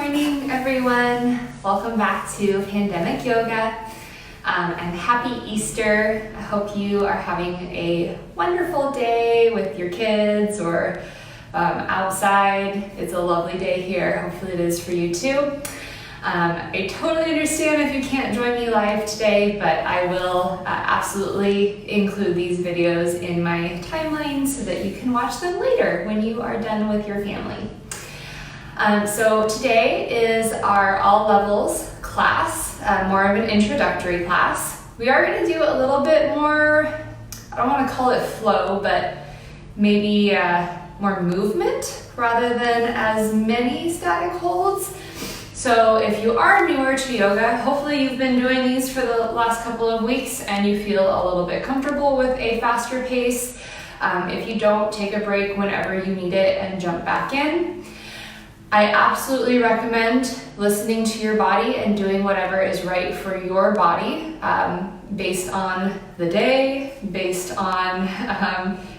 morning, everyone. Welcome back to Pandemic Yoga, and happy Easter. I hope you are having a wonderful day with your kids or outside. It's a lovely day here. Hopefully it is for you too. I totally understand if you can't join me live today, but I will absolutely include these videos in my timeline so that you can watch them later when you are done with your family. So today is our all levels class, more of an introductory class. We are going to do a little bit more, I don't want to call it flow, but maybe more movement rather than as many static holds. So if you are newer to yoga, hopefully you've been doing these for the last couple of weeks and you feel a little bit comfortable with a faster pace. If you don't, take a break whenever you need it and jump back in. I absolutely recommend listening to your body and doing whatever is right for your body, based on the day, based on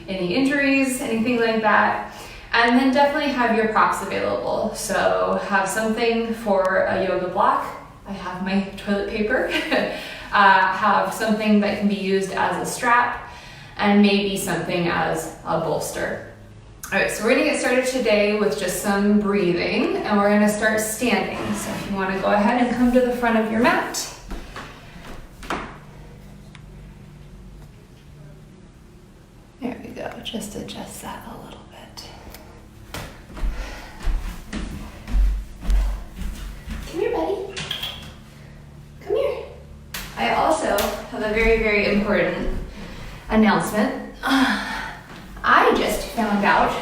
any injuries, anything like that. And then definitely have your props available. So have something for a yoga block. I have my toilet paper. Have something that can be used as a strap, and maybe something as a bolster. All right, so we're gonna get started today with just some breathing, and we're gonna start standing. So if you wanna go ahead and come to the front of your mat. There we go, just adjust that a little bit. Come here, buddy. Come here. I also have a very, very important announcement. I just found out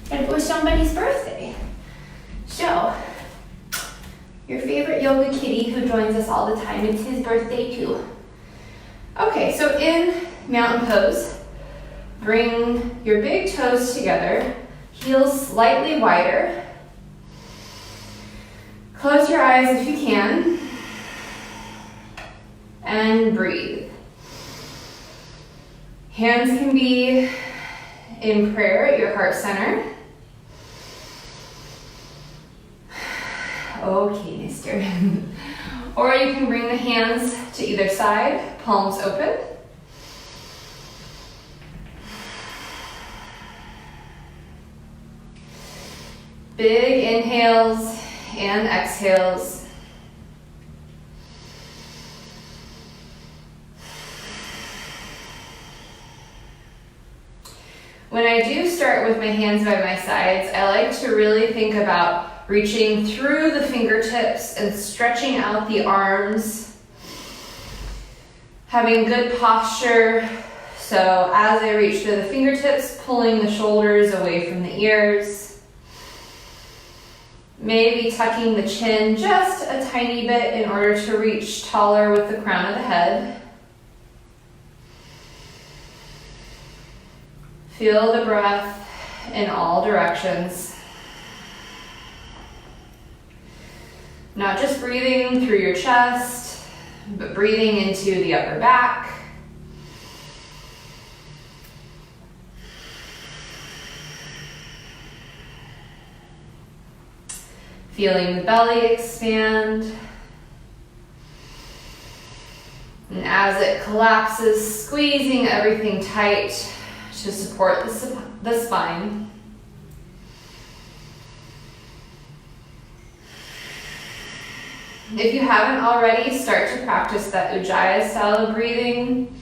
that it was somebody's birthday. So, your favorite yoga kitty who joins us all the time, it's his birthday too. Okay, so in mountain pose, bring your big toes together, heels slightly wider. Close your eyes if you can, and breathe. Hands can be in prayer at your heart center. Okay, mister. Or you can bring the hands to either side, palms open. Big inhales and exhales. When I do start with my hands by my sides, I like to really think about reaching through the fingertips and stretching out the arms. Having good posture. So as I reach through the fingertips, pulling the shoulders away from the ears. Maybe tucking the chin just a tiny bit in order to reach taller with the crown of the head. Feel the breath in all directions. Not just breathing through your chest, but breathing into the upper back. Feeling the belly expand. And as it collapses, squeezing everything tight to support the spine. If you haven't already, start to practice that Ujjayi style of breathing,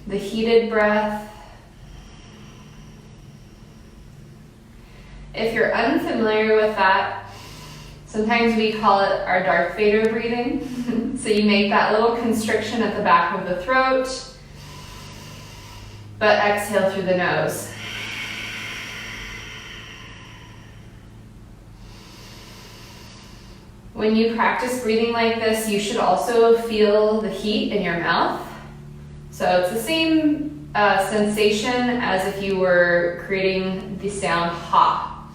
the heated breath. If you're unfamiliar with that, sometimes we call it our Darth Vader breathing. So you make that little constriction at the back of the throat, but exhale through the nose. When you practice breathing like this, you should also feel the heat in your mouth. So it's the same sensation as if you were creating the sound ha.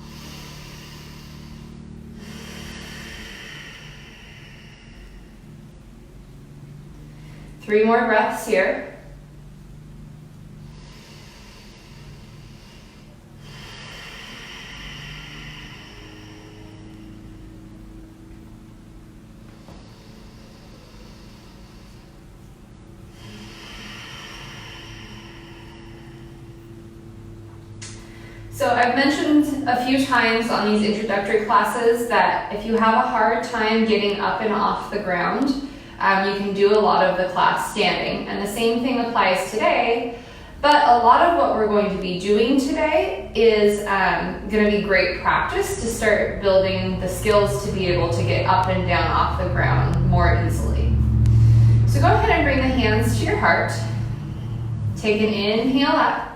Three more breaths here. So I've mentioned a few times on these introductory classes that if you have a hard time getting up and off the ground, you can do a lot of the class standing. And the same thing applies today, but a lot of what we're going to be doing today is going to be great practice to start building the skills to be able to get up and down off the ground more easily. So go ahead and bring the hands to your heart. Take an inhale up.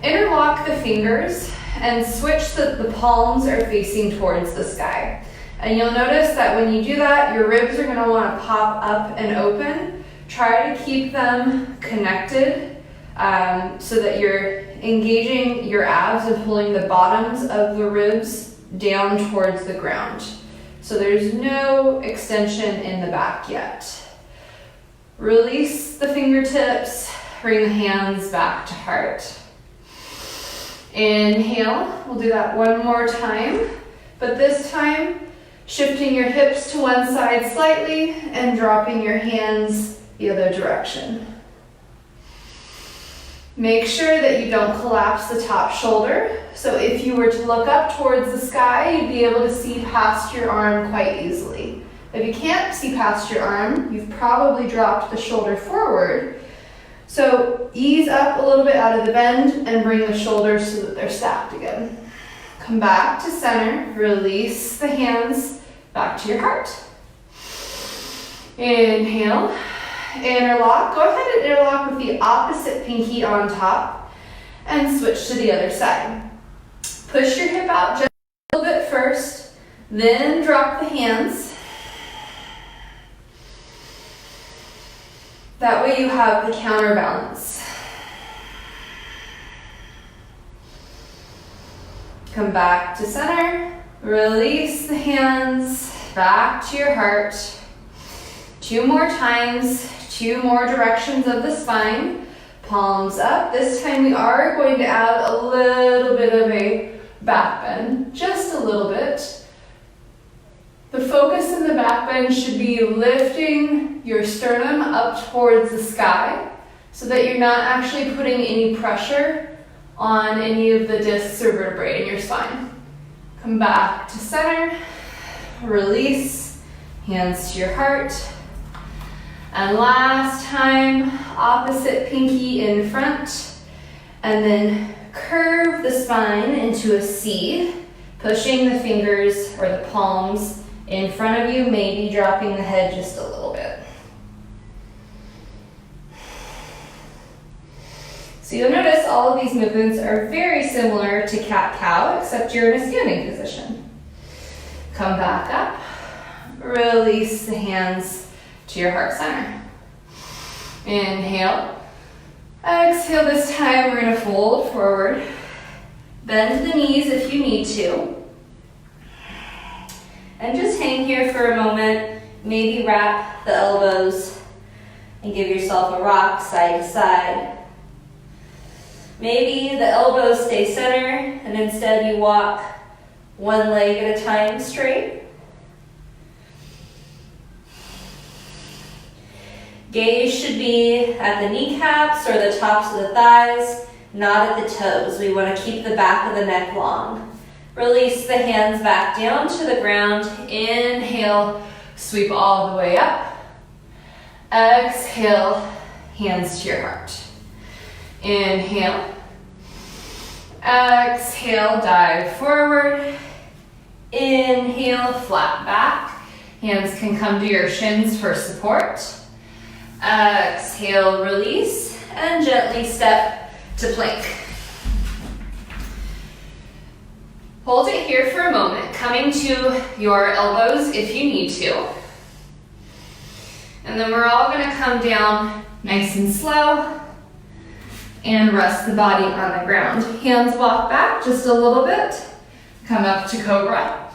Interlock the fingers and switch the palms are facing towards the sky. And you'll notice that when you do that, your ribs are going to want to pop up and open. Try to keep them connected so that you're engaging your abs and pulling the bottoms of the ribs down towards the ground. So there's no extension in the back yet. Release the fingertips, bring the hands back to heart. Inhale, we'll do that one more time, but this time shifting your hips to one side slightly and dropping your hands the other direction. Make sure that you don't collapse the top shoulder. So if you were to look up towards the sky, you'd be able to see past your arm quite easily. If you can't see past your arm, you've probably dropped the shoulder forward. So ease up a little bit out of the bend and bring the shoulders so that they're stacked again. Come back to center, release the hands back to your heart. Inhale, interlock. Go ahead and interlock with the opposite pinky on top and switch to the other side. Push your hip out just a little bit first, then drop the hands. That way you have the counterbalance. Come back to center, release the hands, back to your heart. 2 more times, 2 more directions of the spine. Palms up. This time we are going to add a little bit of a back bend, just a little bit. The focus in the back bend should be lifting your sternum up towards the sky so that you're not actually putting any pressure on any of the discs or vertebrae in your spine. Come back to center, release, hands to your heart. And last time, opposite pinky in front, and then curve the spine into a C, pushing the fingers or the palms in front of you, maybe dropping the head just a little bit. So you'll notice all of these movements are very similar to cat-cow, except you're in a standing position. Come back up, release the hands to your heart center. Inhale, exhale. This time we're gonna fold forward, bend the knees if you need to. And just hang here for a moment, maybe wrap the elbows and give yourself a rock side to side. Maybe the elbows stay center and instead you walk one leg at a time straight. Gaze should be at the kneecaps or the tops of the thighs, not at the toes. We want to keep the back of the neck long. Release the hands back down to the ground. Inhale, sweep all the way up. Exhale, hands to your heart. Inhale. Exhale, dive forward. Inhale, flat back. Hands can come to your shins for support. Exhale, release, and gently step to plank. Hold it here for a moment, coming to your elbows if you need to. And then we're all gonna come down nice and slow and rest the body on the ground. Hands walk back just a little bit. Come up to cobra.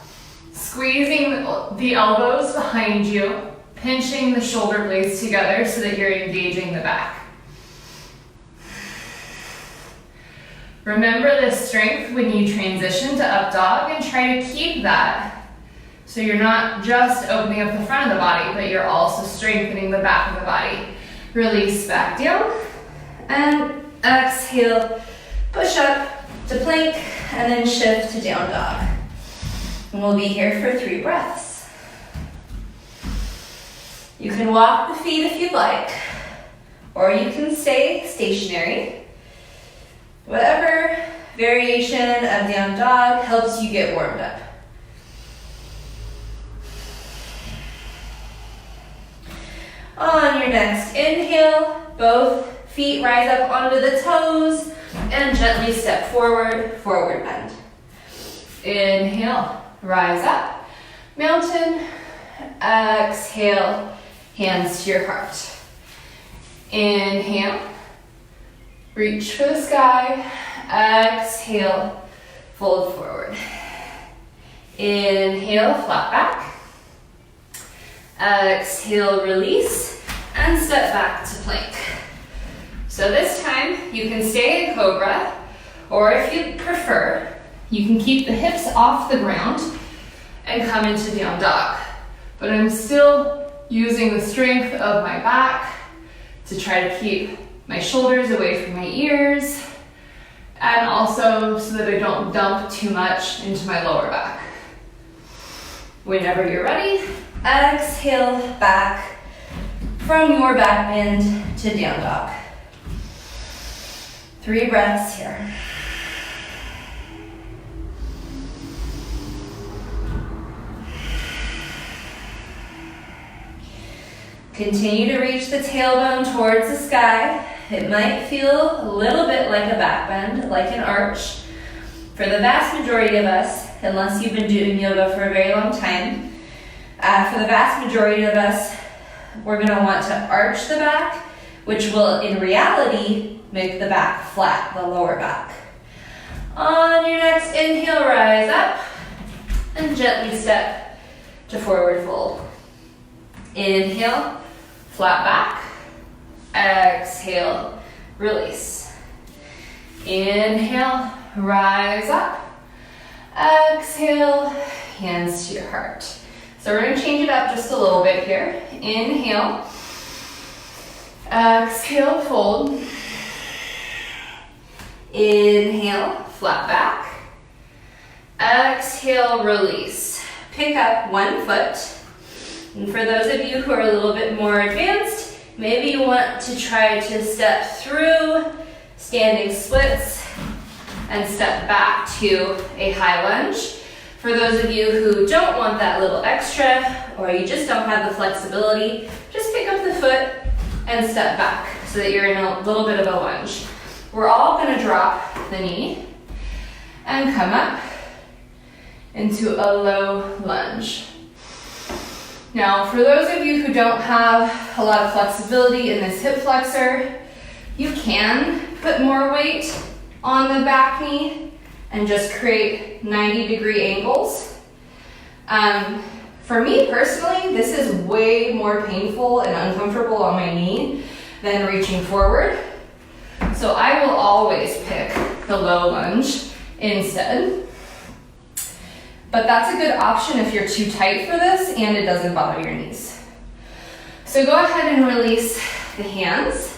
Squeezing the elbows behind you, pinching the shoulder blades together so that you're engaging the back. Remember this strength when you transition to up dog and try to keep that. So you're not just opening up the front of the body, but you're also strengthening the back of the body. Release back down and exhale, push up to plank, and then shift to down dog. And we'll be here for 3 breaths. You can walk the feet if you'd like, or you can stay stationary. Whatever variation of down dog helps you get warmed up. On your next inhale, both feet rise up onto the toes and gently step forward, forward bend. Inhale, rise up, mountain. Exhale, hands to your heart. Inhale, reach for the sky. Exhale, fold forward. Inhale, flat back. Exhale, release, and step back to plank. So this time, you can stay in cobra, or if you prefer, you can keep the hips off the ground and come into down dog. But I'm still using the strength of my back to try to keep my shoulders away from my ears, and also so that I don't dump too much into my lower back. Whenever you're ready, exhale back from your back bend to down dog. 3 breaths here. Continue to reach the tailbone towards the sky. It might feel a little bit like a back bend, like an arch. For the vast majority of us, unless you've been doing yoga for a very long time, for the vast majority of us, we're going to want to arch the back, which will, in reality, make the back flat, the lower back. On your next inhale, rise up and gently step to forward fold. Inhale, flat back. Exhale, release. Inhale, rise up. Exhale, hands to your heart. So we're going to change it up just a little bit here. Inhale. Exhale, fold. Inhale, flat back. Exhale, release. Pick up 1 foot. And for those of you who are a little bit more advanced, maybe you want to try to step through standing splits and step back to a high lunge. For those of you who don't want that little extra, or you just don't have the flexibility, just pick up the foot and step back so that you're in a little bit of a lunge. We're all going to drop the knee and come up into a low lunge. Now, for those of you who don't have a lot of flexibility in this hip flexor, you can put more weight on the back knee and just create 90-degree angles. For me personally, this is way more painful and uncomfortable on my knee than reaching forward. So I will always pick the low lunge instead. But that's a good option if you're too tight for this and it doesn't bother your knees. So go ahead and release the hands,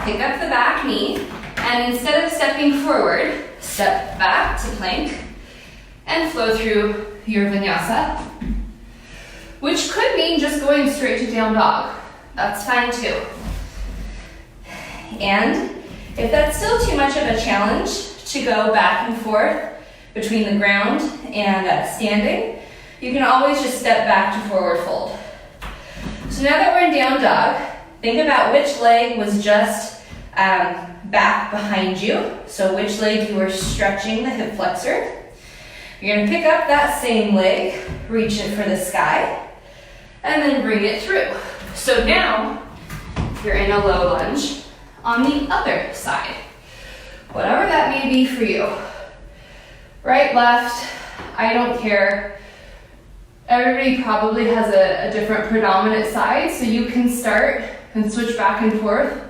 pick up the back knee, and instead of stepping forward, step back to plank and flow through your vinyasa, which could mean just going straight to down dog. That's fine too. And if that's still too much of a challenge to go back and forth between the ground and standing, you can always just step back to forward fold. So now that we're in down dog, think about which leg was just back behind you. So which leg you were stretching the hip flexor. You're going to pick up that same leg, reach it for the sky, and then bring it through. So now you're in a low lunge on the other side. Whatever that may be for you. Right, left, I don't care. Everybody probably has a different predominant side, so you can start and switch back and forth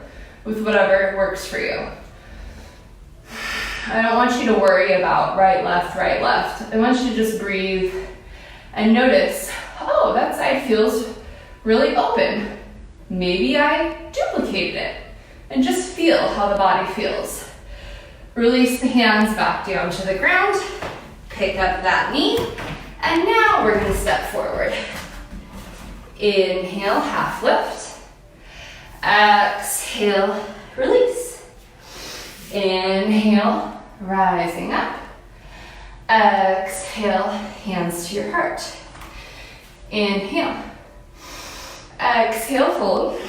with whatever works for you. I don't want you to worry about right, left, right, left. I want you to just breathe and notice, oh, that side feels really open. Maybe I duplicated it. And just feel how the body feels. Release the hands back down to the ground. Pick up that knee. And now we're gonna step forward. Inhale, half lift. Exhale, release. Inhale, rising up. Exhale, hands to your heart. Inhale. Exhale, fold.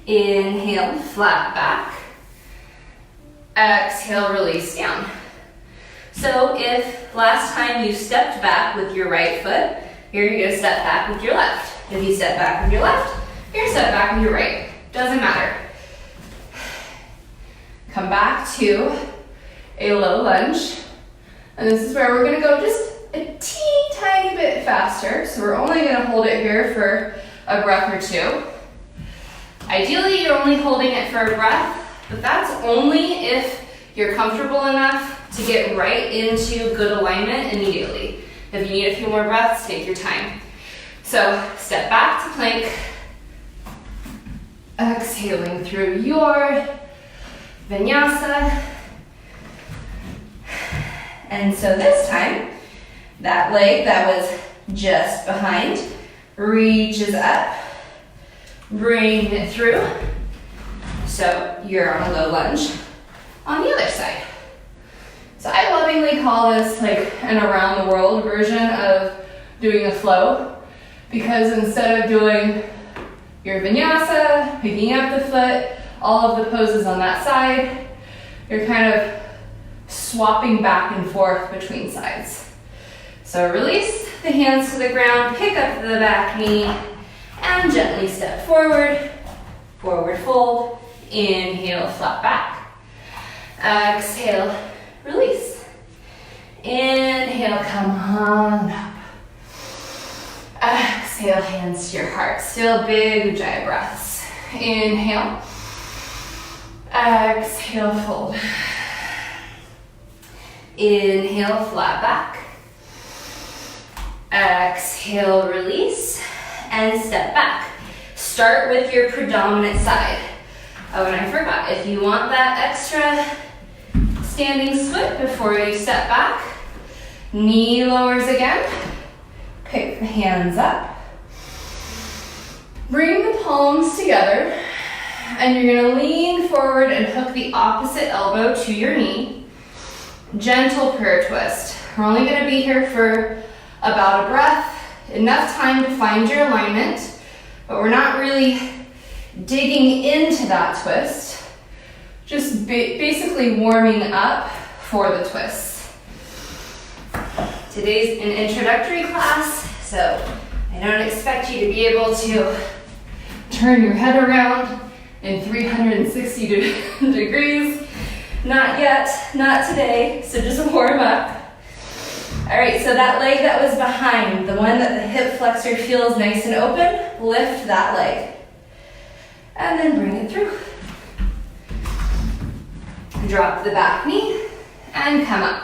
Inhale, flat back. Exhale, release down. So if last time you stepped back with your right foot, here you're gonna step back with your left. If you step back with your left, you're gonna step back with your right. Doesn't matter. Come back to a low lunge. And this is where we're gonna go just a teeny tiny bit faster. So we're only gonna hold it here for a breath or two. Ideally, you're only holding it for a breath, but that's only if you're comfortable enough to get right into good alignment immediately. If you need a few more breaths, take your time. So step back to plank. Exhaling through your vinyasa. And so this time, that leg that was just behind reaches up, bring it through. So you're on a low lunge on the other side. So I lovingly call this like an around the world version of doing a flow, because instead of doing your vinyasa, picking up the foot, all of the poses on that side, you're kind of swapping back and forth between sides. So release the hands to the ground, pick up the back knee, and gently step forward, forward fold, inhale, flat back, exhale, release, inhale, come on up, exhale, hands to your heart, still big ujjayi breaths, inhale, exhale, fold, inhale, flat back, exhale, release, and step back. Start with your predominant side. Oh, and I forgot, if you want that extra standing split before you step back, knee lowers again, pick the hands up, bring the palms together, and you're gonna lean forward and hook the opposite elbow to your knee. Gentle prayer twist. We're only gonna be here for about a breath, enough time to find your alignment, but we're not really digging into that twist, just basically warming up for the twist. Today's an introductory class, so I don't expect you to be able to turn your head around in 360 degrees. Not yet, not today, so just warm up. All right, so that leg that was behind, the one that the hip flexor feels nice and open, lift that leg. And then bring it through. Drop the back knee and come up.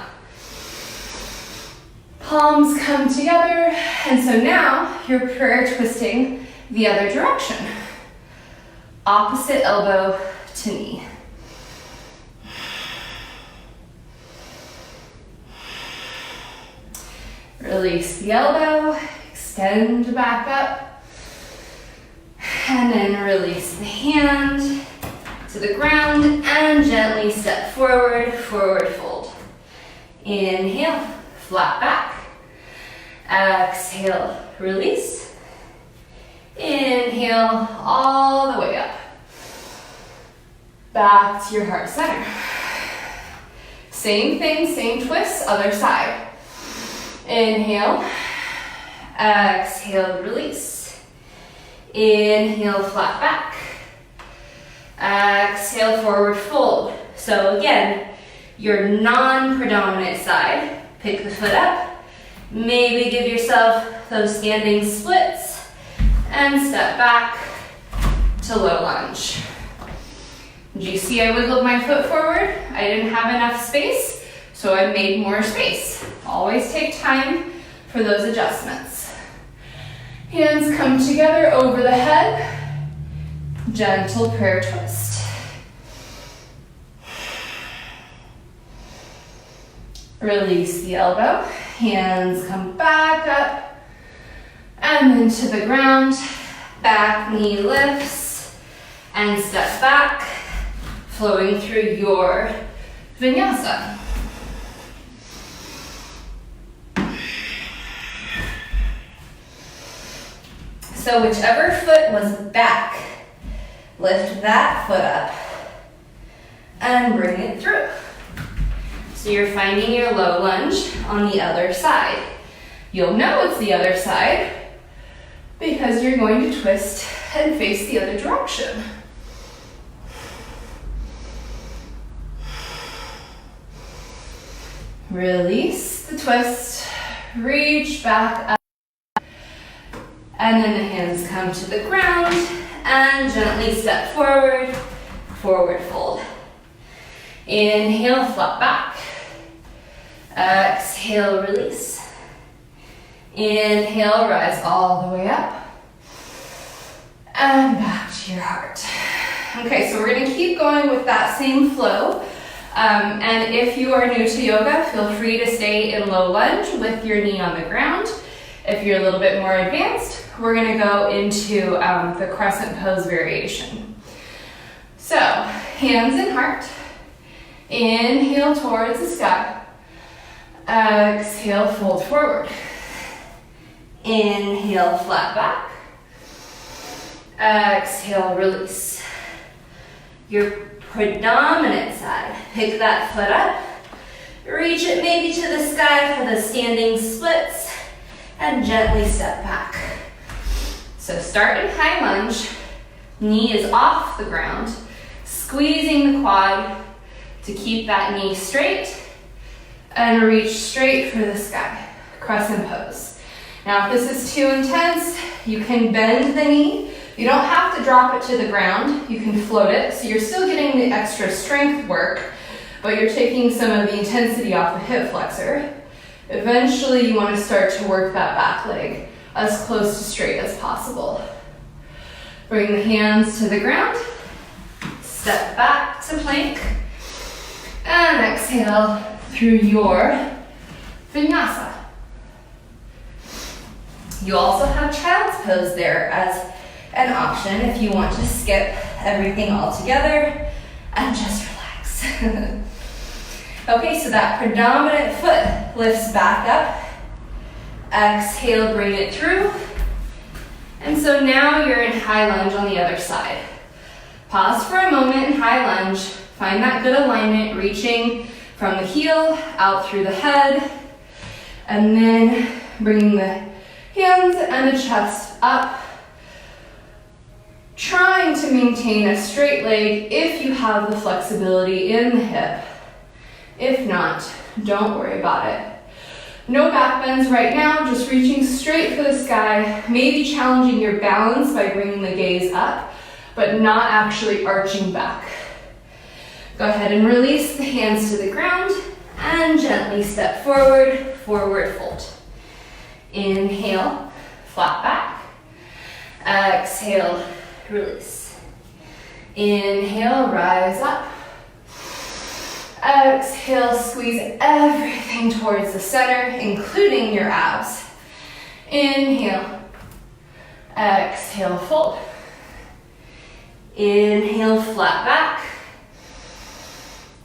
Palms come together, and so now you're prayer twisting the other direction. Opposite elbow to knee. Release the elbow, extend back up, and then release the hand to the ground and gently step forward, forward fold. Inhale, flat back. Exhale, release. Inhale, all the way up. Back to your heart center. Same thing, same twist, other side. Inhale, exhale, release. Inhale, flat back. Exhale, forward fold. So again, your non-predominant side, pick the foot up, maybe give yourself those standing splits, and step back to low lunge. Did you see I wiggled my foot forward? I didn't have enough space, so I made more space. Always take time for those adjustments. Hands come together over the head. Gentle prayer twist. Release the elbow, hands come back up and then to the ground. Back knee lifts and step back, flowing through your vinyasa. So whichever foot was back, lift that foot up and bring it through. So you're finding your low lunge on the other side. You'll know it's the other side because you're going to twist and face the other direction. Release the twist, reach back up, and then the hands come to the ground and gently step forward, forward fold. Inhale, flat back. Exhale, release. Inhale, rise all the way up. And back to your heart. Okay, so we're gonna keep going with that same flow. And if you are new to yoga, feel free to stay in low lunge with your knee on the ground. If you're a little bit more advanced, we're gonna go into the crescent pose variation. So, hands in heart. Inhale towards the sky. Exhale, fold forward. Inhale, flat back. Exhale, release. Your predominant side, pick that foot up. Reach it maybe to the sky for the standing splits and gently step back. So start in high lunge. Knee is off the ground. Squeezing the quad to keep that knee straight and reach straight for the sky. Crescent pose. Now if this is too intense, you can bend the knee. You don't have to drop it to the ground. You can float it, so you're still getting the extra strength work, but you're taking some of the intensity off the hip flexor. Eventually you want to start to work that back leg as close to straight as possible. Bring the hands to the ground. Step back to plank. And exhale through your vinyasa. You also have child's pose there as an option if you want to skip everything altogether and just relax. Okay, so that predominant foot lifts back up. Exhale, bring it through. And so now you're in high lunge on the other side. Pause for a moment in high lunge. Find that good alignment, reaching from the heel out through the head, and then bringing the hands and the chest up. Trying to maintain a straight leg if you have the flexibility in the hip. If not, don't worry about it. No back bends right now, just reaching straight for the sky, maybe challenging your balance by bringing the gaze up, but not actually arching back. Go ahead and release the hands to the ground and gently step forward, forward fold. Inhale, flat back. Exhale, release. Inhale, rise up. Exhale, squeeze everything towards the center, including your abs. Inhale. Exhale, fold. Inhale, flat back.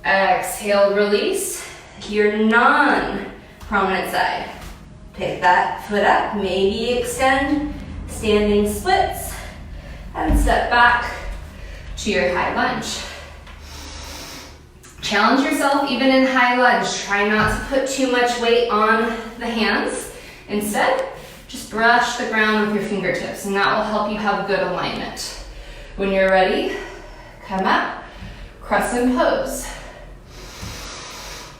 Exhale, release. Your non-prominent side. Pick that foot up, maybe extend, standing splits, and step back to your high lunge. Challenge yourself even in high lunge. Try not to put too much weight on the hands. Instead, just brush the ground with your fingertips, and that will help you have good alignment. When you're ready, come up, crescent pose.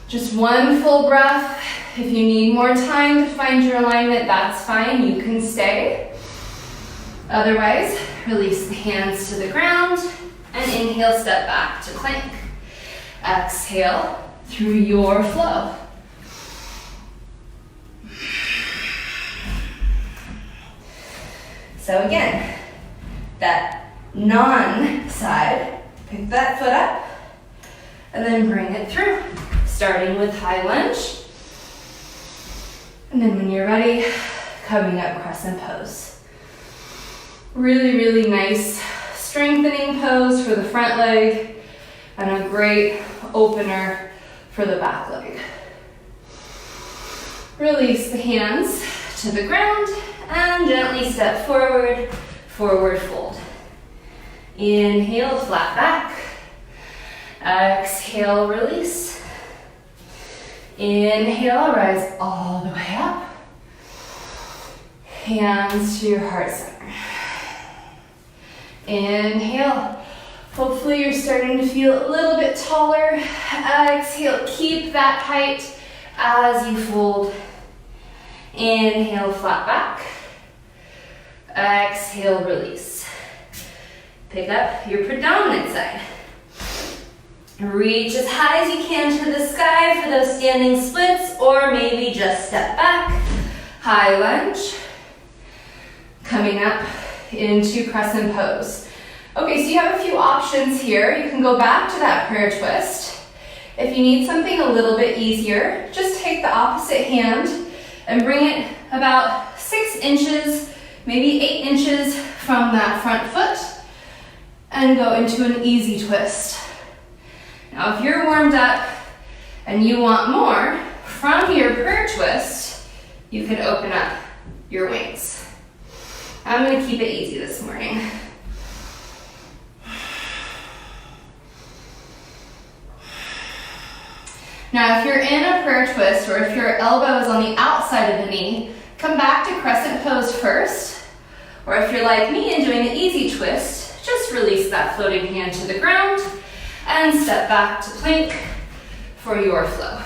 Just one full breath. If you need more time to find your alignment, that's fine, you can stay. Otherwise, release the hands to the ground and inhale, step back to plank. Exhale through your flow. So again, that non-side, pick that foot up and then bring it through. Starting with high lunge, And then when you're ready, coming up crescent pose. Really, really nice strengthening pose for the front leg and a great opener for the back leg. Release the hands to the ground and gently step forward, forward fold. Inhale, flat back. Exhale, release. Inhale, rise all the way up. Hands to your heart center. Inhale. Hopefully you're starting to feel a little bit taller. Exhale, keep that height as you fold. Inhale, flat back. Exhale, release. Pick up your predominant side. Reach as high as you can to the sky for those standing splits, or maybe just step back. High lunge. Coming up into crescent pose. Okay, so you have a few options here. You can go back to that prayer twist. If you need something a little bit easier, just take the opposite hand and bring it about 6 inches, maybe 8 inches from that front foot, and go into an easy twist. Now, if you're warmed up and you want more from your prayer twist, you can open up your wings. I'm going to keep it easy this morning. Now, if you're in a prayer twist, or if your elbow is on the outside of the knee, come back to crescent pose first. Or if you're like me and doing an easy twist, just release that floating hand to the ground and step back to plank for your flow.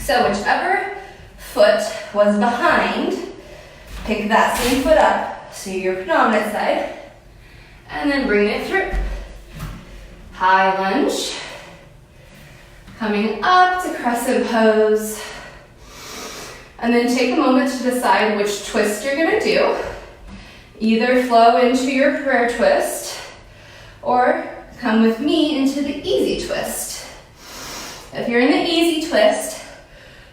So whichever foot was behind, pick that same foot up, so your predominant side, and then bring it through. High lunge. Coming up to crescent pose. And then take a moment to decide which twist you're gonna do. Either flow into your prayer twist, or come with me into the easy twist. If you're in the easy twist,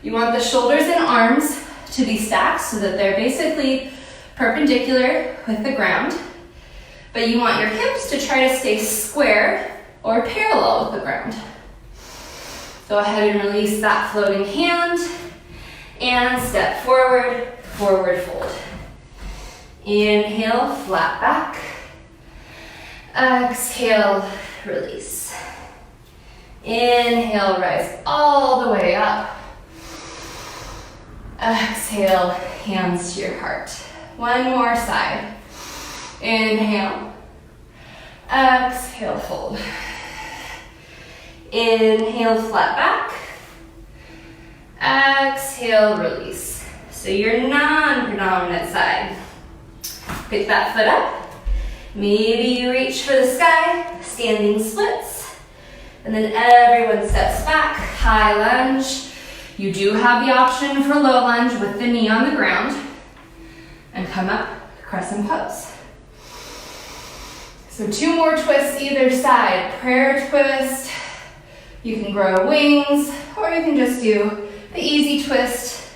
you want the shoulders and arms to be stacked so that they're basically perpendicular with the ground, but you want your hips to try to stay square or parallel with the ground. Go ahead and release that floating hand and step forward, forward fold. Inhale, flat back. Exhale, release. Inhale, rise all the way up. Exhale, hands to your heart. One more side. Inhale. Exhale, fold. Inhale, flat back. Exhale, release. So your non-predominant side. Pick that foot up. Maybe you reach for the sky, standing splits. And then everyone steps back, high lunge. You do have the option for low lunge with the knee on the ground. And come up, crescent pose. So 2 more twists either side. Prayer twist. You can grow wings, or you can just do the easy twist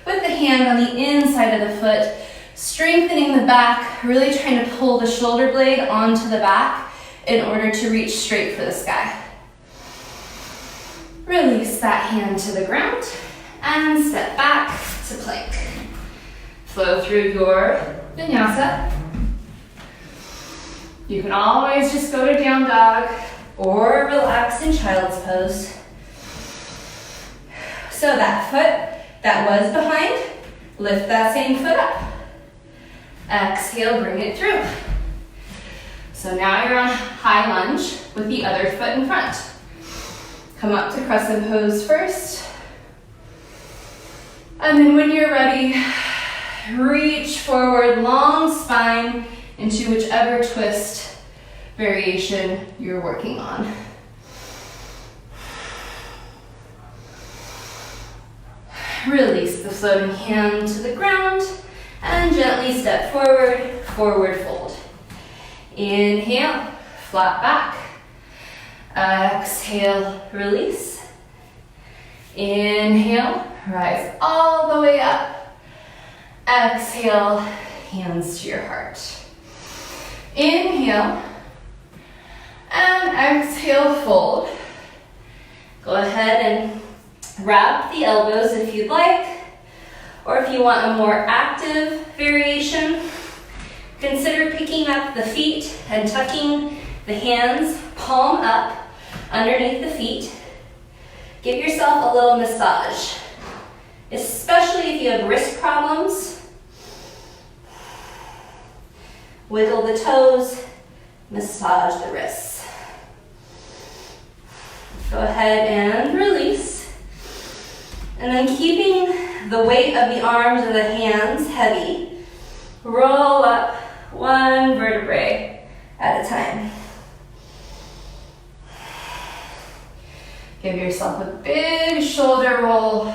with the hand on the inside of the foot, strengthening the back, really trying to pull the shoulder blade onto the back in order to reach straight for the sky. Release that hand to the ground and step back to plank. Flow through your vinyasa. You can always just go to down dog or relax in child's pose. So that foot that was behind, lift that same foot up. Exhale, bring it through. So now you're on high lunge with the other foot in front. Come up to crescent pose first. And then when you're ready, reach forward, long spine into whichever twist variation you're working on. Release the floating hand to the ground and gently step forward, forward fold. Inhale, flat back. Exhale, release. Inhale, rise all the way up. Exhale, hands to your heart. Inhale, and exhale, fold. Go ahead and wrap the elbows if you'd like, or if you want a more active variation, consider picking up the feet and tucking the hands palm up underneath the feet. Give yourself a little massage, especially if you have wrist problems. Wiggle the toes, massage the wrists. Go ahead and release. And then keeping the weight of the arms or the hands heavy, roll up one vertebrae at a time. Give yourself a big shoulder roll,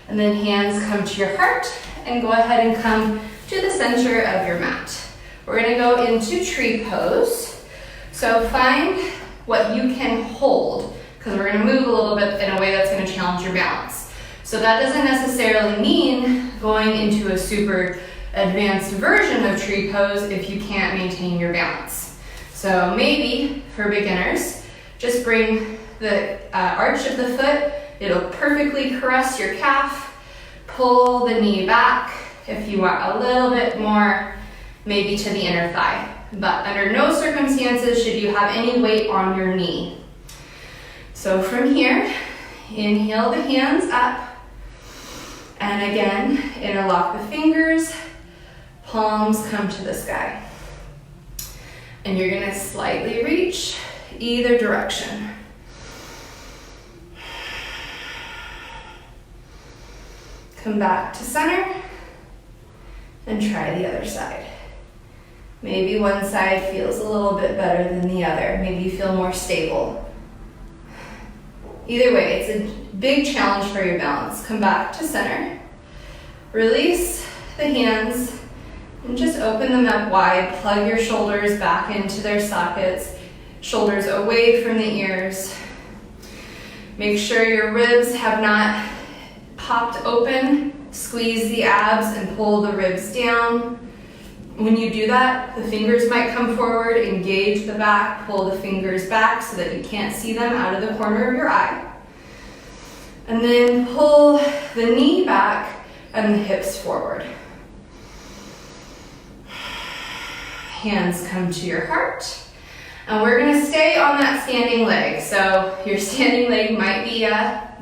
and then hands come to your heart, and go ahead and come to the center of your mat. We're gonna go into tree pose. So find what you can hold, because we're gonna move a little bit in a way that's gonna challenge your balance. So that doesn't necessarily mean going into a super advanced version of tree pose if you can't maintain your balance. So maybe for beginners, just bring the arch of the foot. It'll perfectly caress your calf. Pull the knee back if you want a little bit more, maybe to the inner thigh. But under no circumstances should you have any weight on your knee. So from here, inhale the hands up. And again, interlock the fingers, palms come to the sky. And you're gonna slightly reach either direction. Come back to center and try the other side. Maybe one side feels a little bit better than the other. Maybe you feel more stable. Either way, it's a big challenge for your balance. Come back to center. Release the hands and just open them up wide. Plug your shoulders back into their sockets. Shoulders away from the ears. Make sure your ribs have not popped open. Squeeze the abs and pull the ribs down. When you do that, the fingers might come forward, engage the back, pull the fingers back so that you can't see them out of the corner of your eye. And then pull the knee back and the hips forward. Hands come to your heart. And we're gonna stay on that standing leg. So your standing leg might be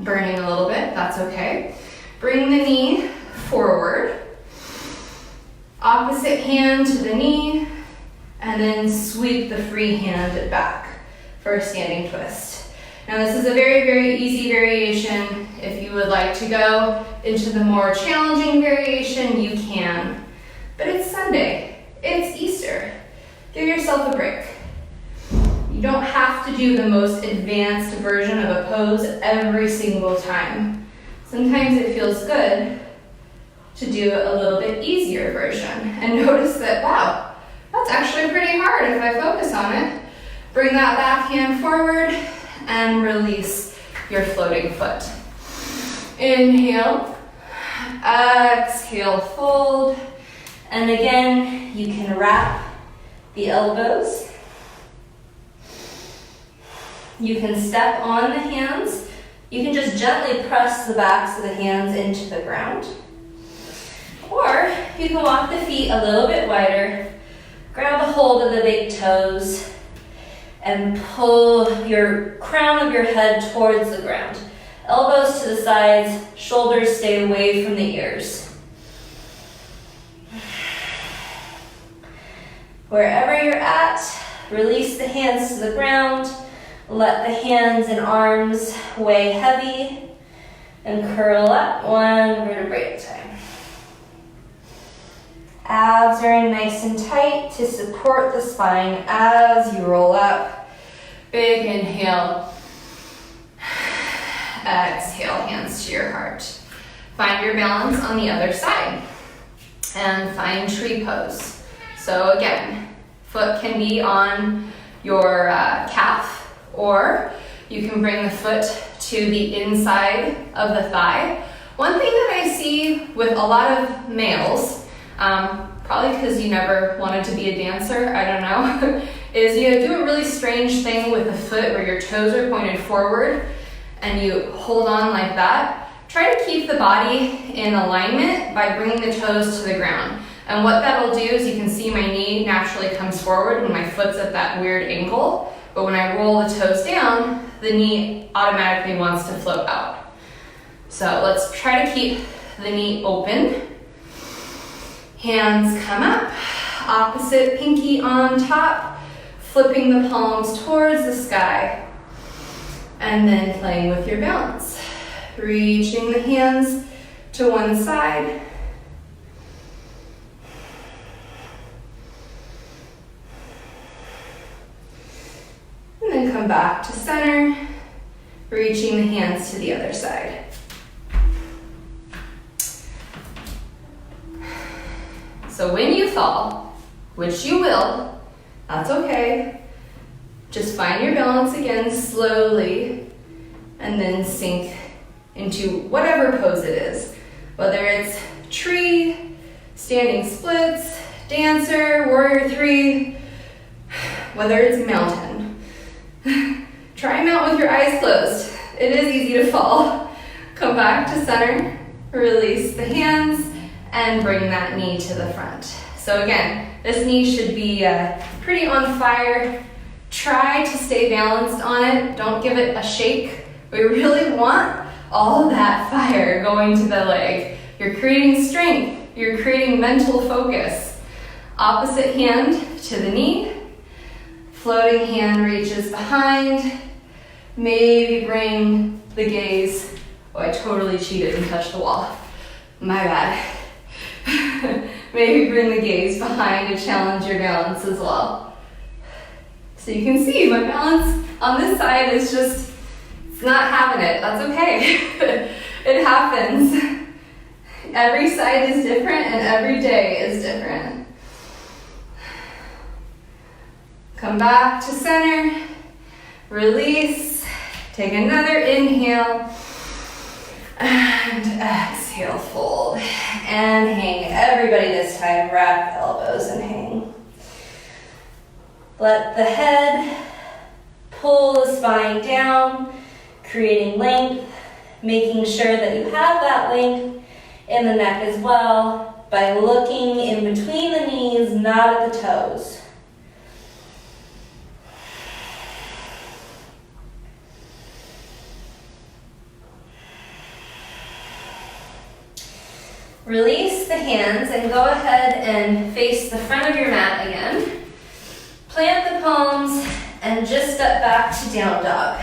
burning a little bit, that's okay. Bring the knee forward. Opposite hand to the knee, and then sweep the free hand back for a standing twist. Now this is a very, very easy variation. If you would like to go into the more challenging variation, you can. But it's Sunday, it's Easter. Give yourself a break. You don't have to do the most advanced version of a pose every single time. Sometimes it feels good to do a little bit easier version and notice that, wow, that's actually pretty hard if I focus on it. Bring that back hand forward and release your floating foot. Inhale, exhale, fold. And again, you can wrap the elbows. You can step on the hands. You can just gently press the backs of the hands into the ground. Or you can walk the feet a little bit wider, grab a hold of the big toes, and pull your crown of your head towards the ground. Elbows to the sides, shoulders stay away from the ears. Wherever you're at, release the hands to the ground. Let the hands and arms weigh heavy and curl up one vertebrae at a time. Abs are in nice and tight to support the spine as you roll up. Big inhale. Exhale, hands to your heart. Find your balance on the other side and find tree pose. So again, Foot can be on your calf, or you can bring the foot to the inside of the thigh. One thing that I see with a lot of males, probably because you never wanted to be a dancer, I don't know, is you do a really strange thing with the foot where your toes are pointed forward and you hold on like that. Try to keep the body in alignment by bringing the toes to the ground. And what that'll do is you can see my knee naturally comes forward when my foot's at that weird angle, but when I roll the toes down, the knee automatically wants to float out. So let's try to keep the knee open. Hands come up, opposite pinky on top, flipping the palms towards the sky, and then playing with your balance. Reaching the hands to one side. And then come back to center, reaching the hands to the other side. So when you fall, which you will, that's okay. Just find your balance again slowly and then sink into whatever pose it is. Whether it's tree, standing splits, dancer, warrior three, whether it's mountain. Try mount with your eyes closed. It is easy to fall. Come back to center, release the hands, and bring that knee to the front. So again, this knee should be pretty on fire. Try to stay balanced on it. Don't give it a shake. We really want all of that fire going to the leg. You're creating strength. You're creating mental focus. Opposite hand to the knee. Floating hand reaches behind. Maybe bring the gaze. Oh, I totally cheated and touched the wall. My bad. Maybe bring the gaze behind to challenge your balance as well. So you can see my balance on this side is just, it's not having it. That's okay. It happens. Every side is different and every day is different. Come back to center. Release. Take another inhale. And exhale, fold. And hang. Everybody this time, wrap elbows and hang. Let the head pull the spine down, creating length, making sure that you have that length in the neck as well by looking in between the knees, not at the toes. Release the hands and go ahead and face the front of your mat again. Plant the palms and just step back to down dog.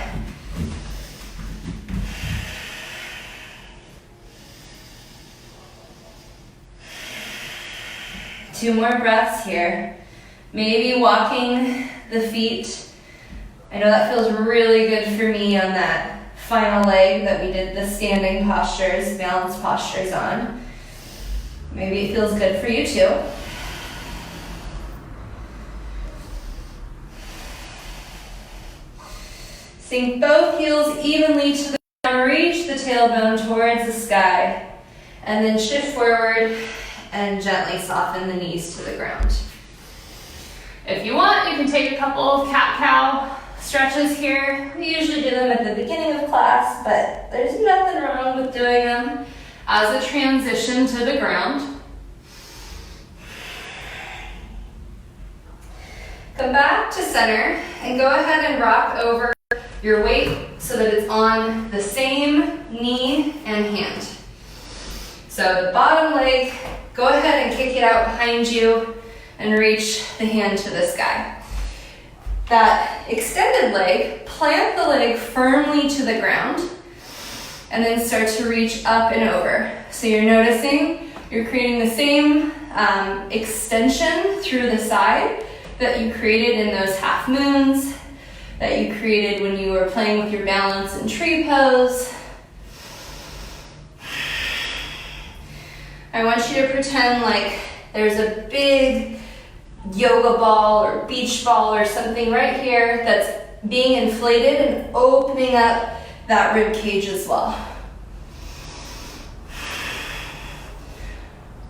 Two more breaths here. Maybe walking the feet. I know that feels really good for me on that final leg that we did the standing postures, balance postures on. Maybe it feels good for you too. Sink both heels evenly to the ground, reach the tailbone towards the sky, and then shift forward and gently soften the knees to the ground. If you want, you can take a couple of cat-cow stretches here. We usually do them at the beginning of class, but there's nothing wrong with doing them as a transition to the ground. Come back to center and go ahead and rock over your weight so that it's on the same knee and hand. So the bottom leg, go ahead and kick it out behind you and reach the hand to the sky. That extended leg, plant the leg firmly to the ground and then start to reach up and over. So you're noticing you're creating the same extension through the side that you created in those half moons, that you created when you were playing with your balance in tree pose. I want you to pretend like there's a big yoga ball or beach ball or something right here that's being inflated and opening up that rib cage as well.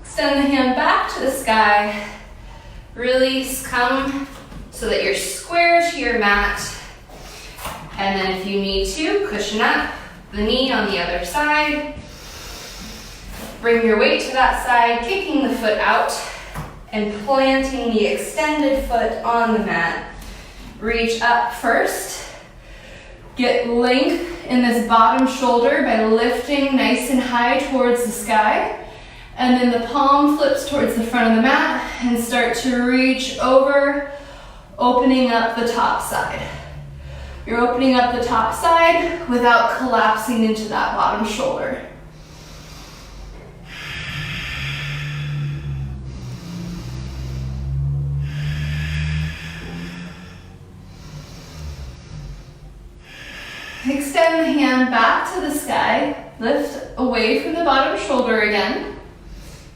Extend the hand back to the sky. Release, come so that you're square to your mat. And then if you need to, cushion up the knee on the other side. Bring your weight to that side, kicking the foot out and planting the extended foot on the mat. Reach up first. Get length in this bottom shoulder by lifting nice and high towards the sky. And then the palm flips towards the front of the mat and start to reach over, opening up the top side. You're opening up the top side without collapsing into that bottom shoulder. Extend the hand back to the sky, lift away from the bottom shoulder again,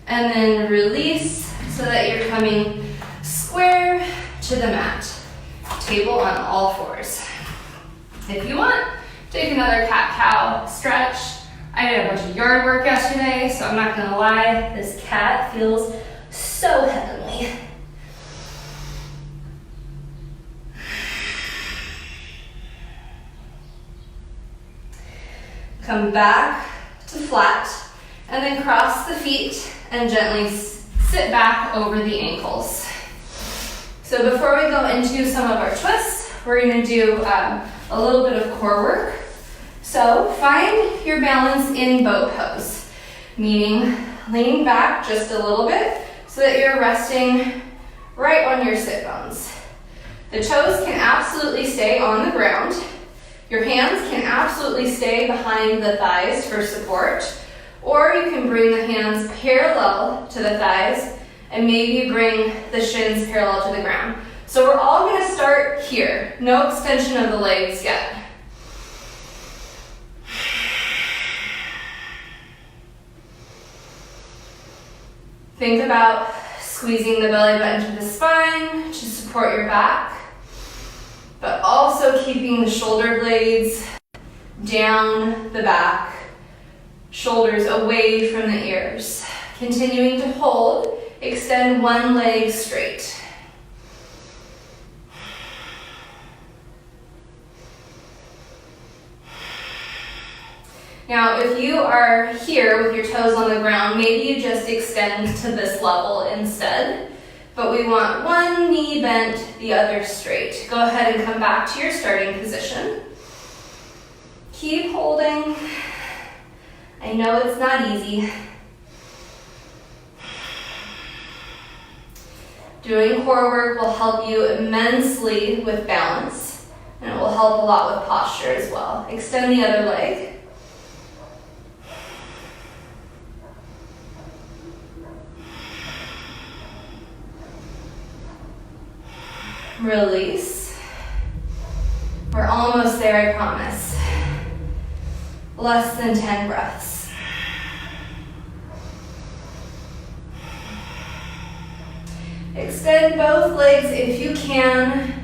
and then release so that you're coming square to the mat. Table on all fours. If you want, take another cat-cow stretch. I did a bunch of yard work yesterday, so I'm not gonna lie, this cat feels so heavenly. Come back to flat, and then cross the feet and gently sit back over the ankles. So before we go into some of our twists, we're gonna do a little bit of core work. So find your balance in boat pose, meaning lean back just a little bit so that you're resting right on your sit bones. The toes can absolutely stay on the ground. Your hands can absolutely stay behind the thighs for support, or you can bring the hands parallel to the thighs and maybe bring the shins parallel to the ground. So we're all gonna start here. No extension of the legs yet. Think about squeezing the belly button to the spine to support your back, but also keeping the shoulder blades down the back, shoulders away from the ears. Continuing to hold, extend one leg straight. Now, if you are here with your toes on the ground, maybe you just extend to this level instead. But we want one knee bent, the other straight. Go ahead and come back to your starting position. Keep holding. I know it's not easy. Doing core work will help you immensely with balance, and it will help a lot with posture as well. Extend the other leg. Release. We're almost there, I promise. Less than 10 breaths. Extend both legs if you can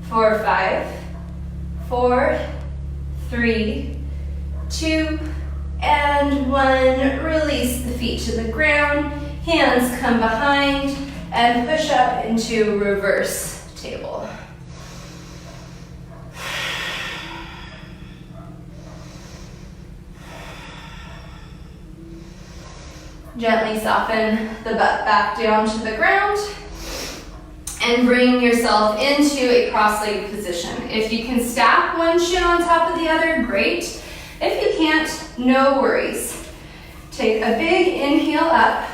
for 5, 4, 3, 2, and 1. Release the feet to the ground. Hands come behind and push up into reverse table. Gently soften the butt back down to the ground and bring yourself into a cross-legged position. If you can stack one shin on top of the other, great. If you can't, no worries. Take a big inhale up.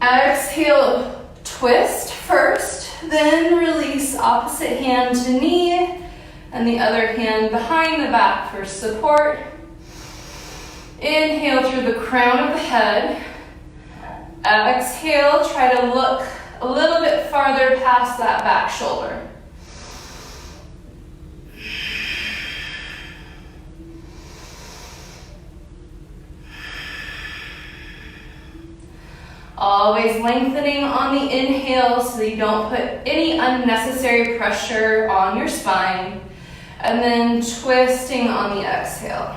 Exhale, twist first, then release opposite hand to knee and the other hand behind the back for support. Inhale through the crown of the head. Exhale, try to look a little bit farther past that back shoulder. Always lengthening on the inhale so that you don't put any unnecessary pressure on your spine. And then twisting on the exhale.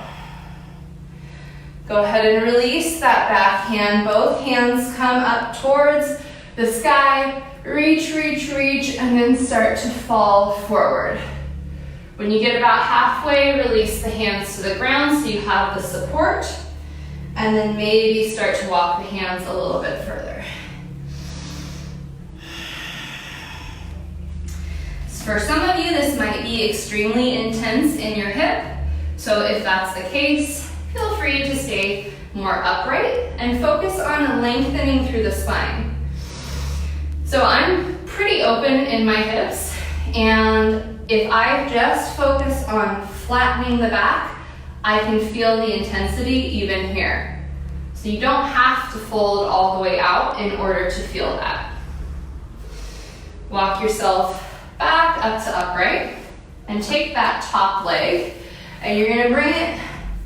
Go ahead and release that back hand. Both hands come up towards the sky. Reach, reach, reach, and then start to fall forward. When you get about halfway, release the hands to the ground so you have the support. And then maybe start to walk the hands a little bit further. For some of you, this might be extremely intense in your hip. So if that's the case, feel free to stay more upright and focus on lengthening through the spine. So I'm pretty open in my hips, and if I just focus on flattening the back, I can feel the intensity even here. So you don't have to fold all the way out in order to feel that. Walk yourself back up to upright and take that top leg, and you're going to bring it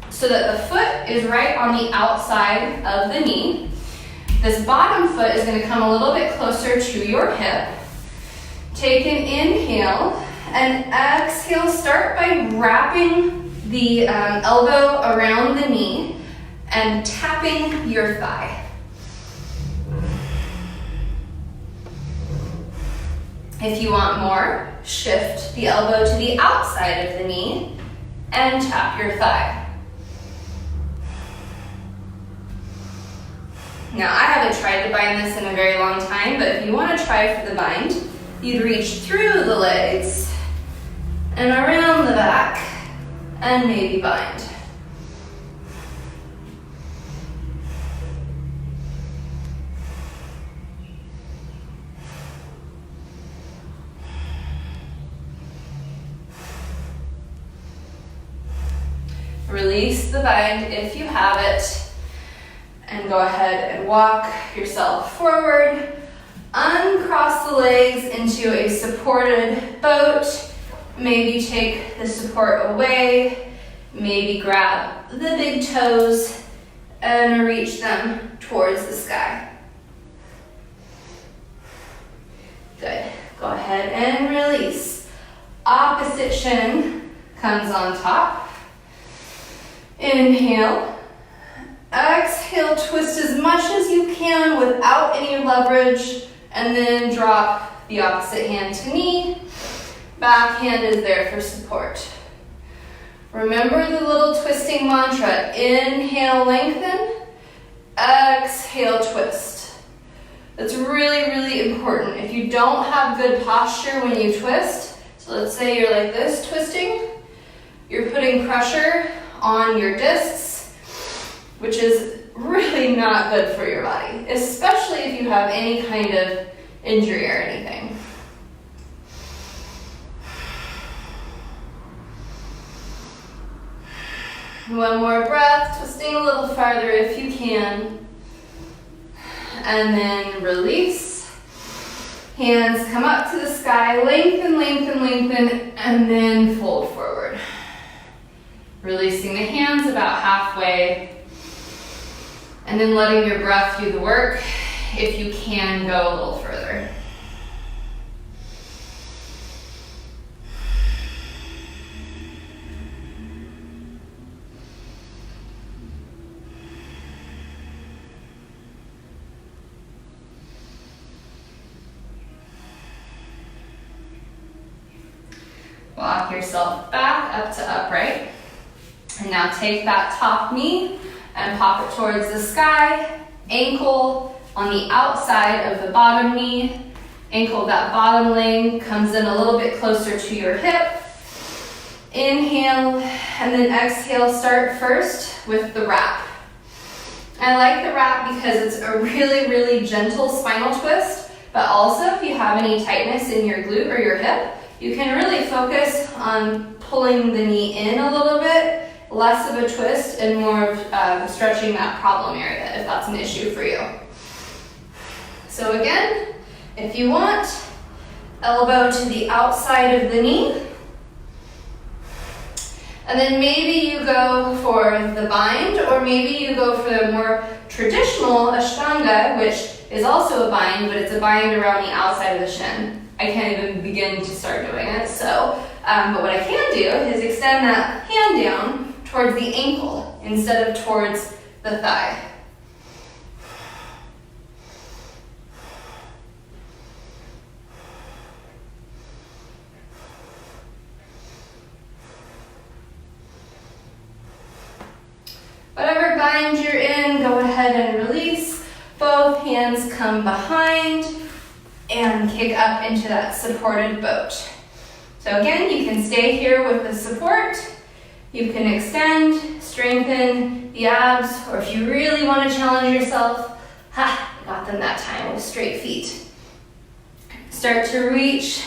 so that the foot is right on the outside of the knee. This bottom foot is going to come a little bit closer to your hip. Take an inhale and exhale. Start by wrapping the elbow around the knee and tapping your thigh. If you want more, shift the elbow to the outside of the knee and tap your thigh. Now, I haven't tried to bind this in a very long time, but if you want to try for the bind, you'd reach through the legs and around the back and maybe bind. Release the bind if you have it. And go ahead and walk yourself forward. Uncross the legs into a supported boat. Maybe take the support away. Maybe grab the big toes and reach them towards the sky. Good. Go ahead and release. Opposite shin comes on top. Inhale. Exhale, twist as much as you can without any leverage, and then drop the opposite hand to knee. Back hand is there for support. Remember the little twisting mantra. Inhale, lengthen. Exhale, twist. That's really, really important. If you don't have good posture when you twist, so let's say you're like this twisting, you're putting pressure on your discs, which is really not good for your body, especially if you have any kind of injury or anything. One more breath, twisting a little farther if you can. And then release. Hands come up to the sky, lengthen, lengthen, lengthen, and then fold forward. Releasing the hands about halfway. And then letting your breath do the work. If you can, go a little further. Walk yourself back up to upright. And now take that top knee and pop it towards the sky. Ankle on the outside of the bottom knee. Ankle, that bottom leg comes in a little bit closer to your hip. Inhale, and then exhale. Start first with the wrap. I like the wrap because it's a really, really gentle spinal twist, but also if you have any tightness in your glute or your hip, you can really focus on pulling the knee in a little bit, less of a twist and more of stretching that problem area if that's an issue for you. So again, if you want, elbow to the outside of the knee. And then maybe you go for the bind, or maybe you go for the more traditional Ashtanga, which is also a bind, but it's a bind around the outside of the shin. I can't even begin to start doing it. So, but what I can do is extend that hand down towards the ankle instead of towards the thigh. Whatever bind you're in, go ahead and release. Both hands come behind and kick up into that supported boat. So again, you can stay here with the support. You can extend, strengthen the abs, or if you really want to challenge yourself, got them that time with straight feet. Start to reach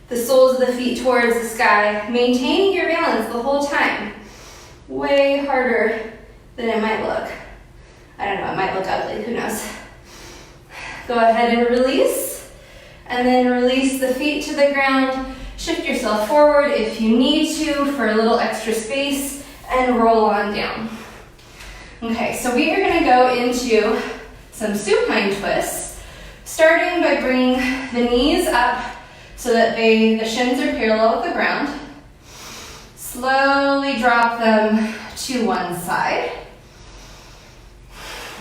the soles of the feet towards the sky, maintaining your balance the whole time. Way harder than it might look. I don't know, it might look ugly, who knows. Go ahead and release, and then release the feet to the ground. Shift yourself forward if you need to for a little extra space, and roll on down. Okay, so we are gonna go into some supine twists, starting by bringing the knees up so that the shins are parallel with the ground. Slowly drop them to one side.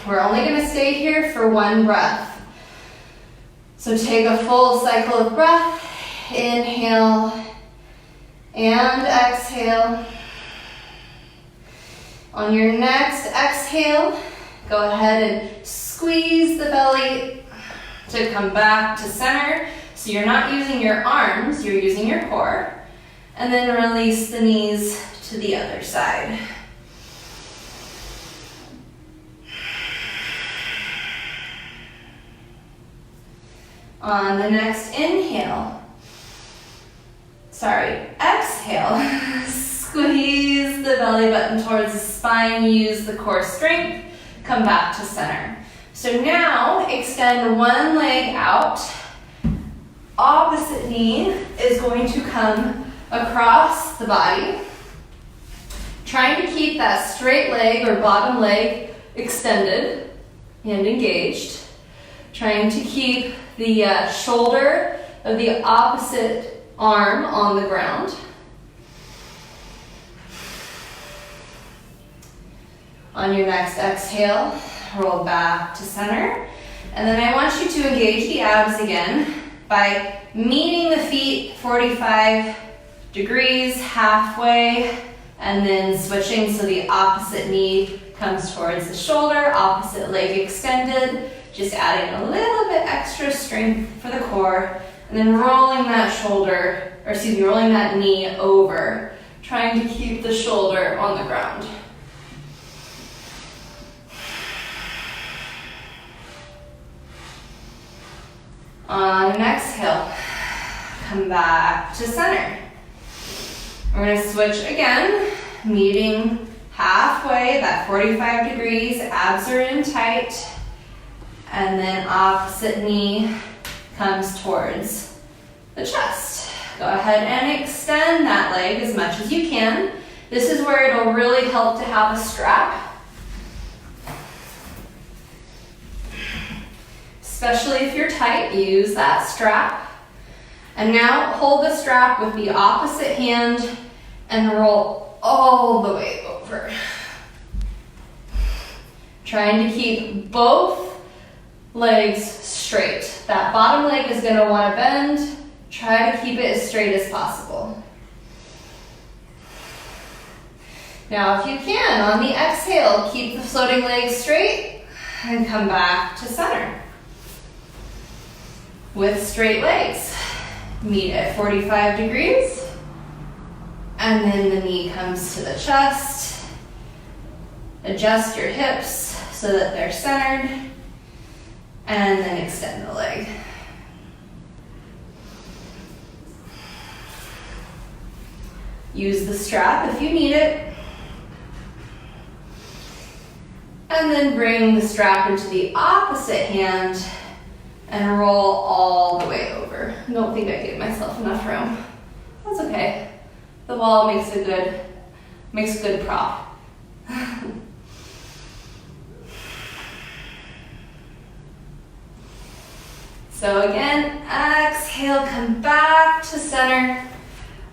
We're only going to stay here for one breath. So take a full cycle of breath. Inhale and exhale. On your next exhale, go ahead and squeeze the belly to come back to center. So you're not using your arms, you're using your core. And then release the knees to the other side. On the next exhale, squeeze the belly button towards the spine, use the core strength, come back to center. So now extend one leg out, opposite knee is going to come across the body, trying to keep that straight leg or bottom leg extended and engaged, trying to keep the shoulder of the opposite arm on the ground. On your next exhale, roll back to center. And then I want you to engage the abs again by meeting the feet 45 degrees, halfway, and then switching so the opposite knee comes towards the shoulder, opposite leg extended, just adding a little bit extra strength for the core, and then rolling rolling that knee over, trying to keep the shoulder on the ground. On an exhale, come back to center. We're going to switch again, meeting halfway, that 45 degrees, abs are in tight, and then opposite knee comes towards the chest. Go ahead and extend that leg as much as you can. This is where it'll really help to have a strap, especially if you're tight, use that strap. And now hold the strap with the opposite hand and roll all the way over. Trying to keep both legs straight. That bottom leg is going to want to bend. Try to keep it as straight as possible. Now if you can, on the exhale, keep the floating legs straight and come back to center. With straight legs, meet at 45 degrees, and then the knee comes to the chest. Adjust your hips so that they're centered, and then extend the leg. Use the strap if you need it, and then bring the strap into the opposite hand and roll all the way over. I don't think I gave myself enough room. That's okay. The wall makes a good prop. So again, exhale, come back to center.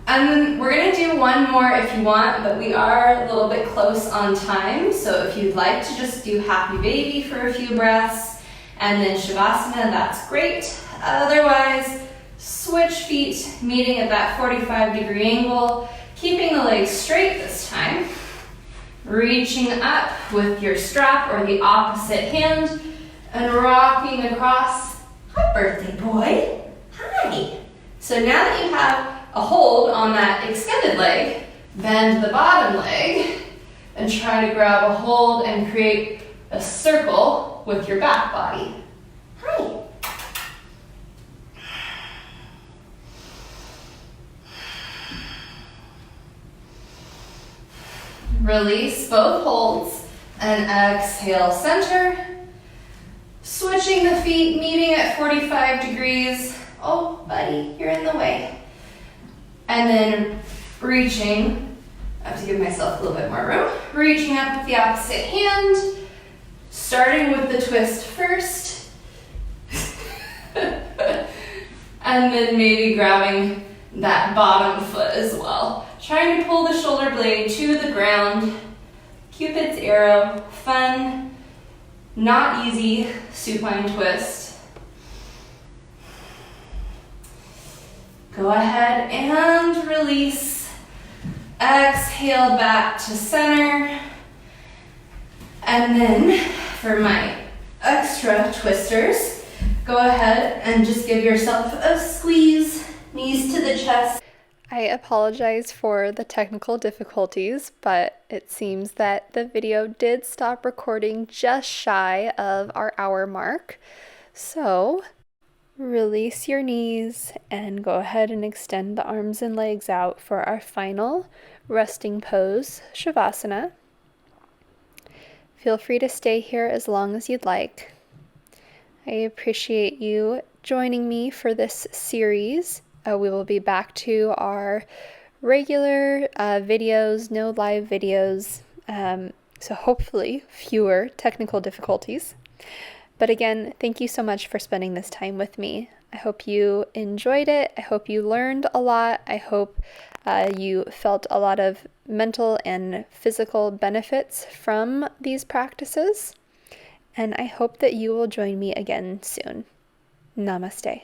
And then we're gonna do one more if you want, but we are a little bit close on time. So if you'd like to just do happy baby for a few breaths and then Shavasana, that's great. Otherwise, switch feet, meeting at that 45-degree angle, keeping the legs straight this time. Reaching up with your strap or the opposite hand and rocking across. Hi, birthday boy. Hi. So now that you have a hold on that extended leg, bend the bottom leg and try to grab a hold and create a circle with your back body. Hi. Release both holds and exhale, center. Switching the feet, meeting at 45 degrees. Oh, buddy, you're in the way. And then reaching, I have to give myself a little bit more room. Reaching up with the opposite hand, starting with the twist first. And then maybe grabbing that bottom foot as well. Trying to pull the shoulder blade to the ground. Cupid's arrow, fun, not easy supine twist. Go ahead and release. Exhale back to center. And then for my extra twisters, go ahead and just give yourself a squeeze, knees to the chest. I apologize for the technical difficulties, but it seems that the video did stop recording just shy of our hour mark. So release your knees and go ahead and extend the arms and legs out for our final resting pose, Shavasana. Feel free to stay here as long as you'd like. I appreciate you joining me for this series. We will be back to our regular videos, no live videos, so hopefully fewer technical difficulties. But again, thank you so much for spending this time with me. I hope you enjoyed it. I hope you learned a lot. I hope you felt a lot of mental and physical benefits from these practices. And I hope that you will join me again soon. Namaste.